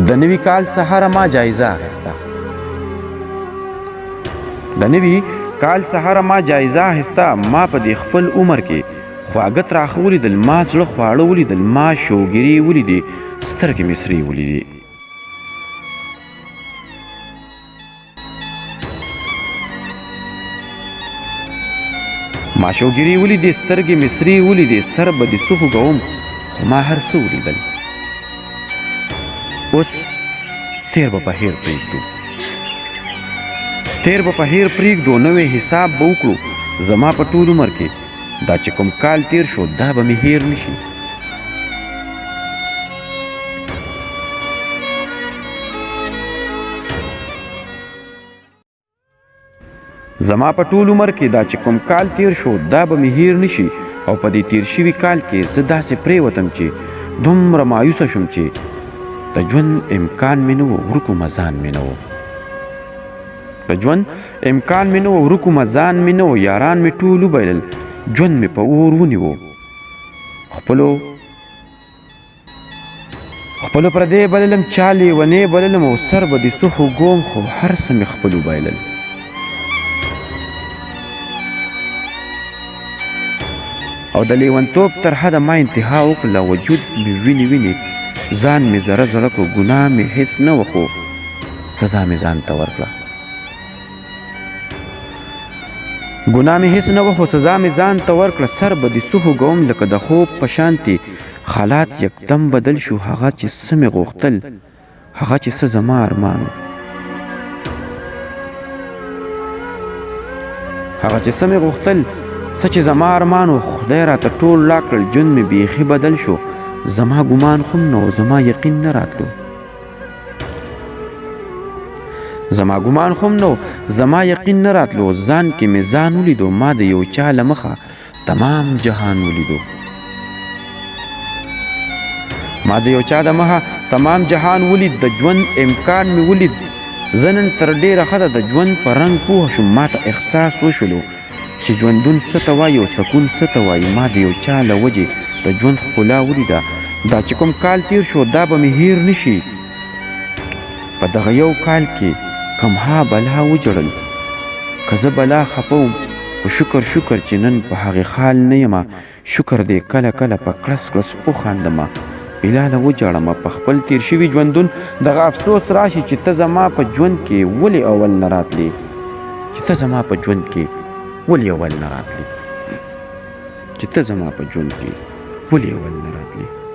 د نوي کال سهاره ما جایزه اخیسته ما په دې خپل عمر کې خواږه تراخه ولیدل، ما زړه خواړه ولیدل، ما شوګیرې ولیدې، سترګې مې سرې ولیدې. ما شوګیرې ولیدې، سترګې مې سرې ولیدې، سر به دې څه خوږوم خو ما هر څه ولیدل. اوس تیر به په هیر پرېږدو، نوی حساب به وکړو. زما په ټول عمر کې دا چې کوم کال تیر شو دا به مې هیر نشي. او په دې تیر شوي کال کې زه داسې پرېوتم چې دومره مایوسه شوم چې د ژوند امکان مې نه و، ورکو مزان مې نه و. یاران مې ټول وبایلل، ژوند مې په اور ونیو. خپلو پردی بللم، چا لیونی بللم، او سر به دې څه خوږوم خو هر څه مې خپل وبایلل. او د لیونتوب تر حده ما انتها وکړله، وجود مې وینې ځان مې زړه کړو. ګناه مې هېڅ نه و خو سزا مې ځان ته ورکړه. سر به دې څه خوږوم لکه د خوب په شانتې حالات یکدم بدل شو. هغه چې څه مې غوښتل، هغه چې څه زما ارمان و، خدای راته ټول راکړل. ژوند مې بیخي بدل شو. زما ګمان خو نه و، زما یقین نه راتلو. ځان کې مې ځان ولیدو، ما د یو چا له مخه تمام جهان ولید. د ژوند امکان مې ولید. زه نن تر ډېره حده د ژوند په رنګ پوه شوم. ما ته احساس وشولو چې ژوندون څه ته وایي او سکون څه ته وایي. ما د یو چا له وجې د ژوند ښکلا ولیده. دا چې کوم کال تیر شو دا به مې هیر نشي. په دغه یو کال کې کمها بلا وجړل. که زه بلا خفه وم خو شکر چې نن په هغې حال نه یمه. شکر دی کله په کړس وخاندمه، بلاله وجاړمه. په خپل تیر شوي ژوندون دغه افسوس راشي چې ته زما په ژوند کې ولې اول نه راتلې. چې ته زما په ژوند کې ولې اول نه راتلې.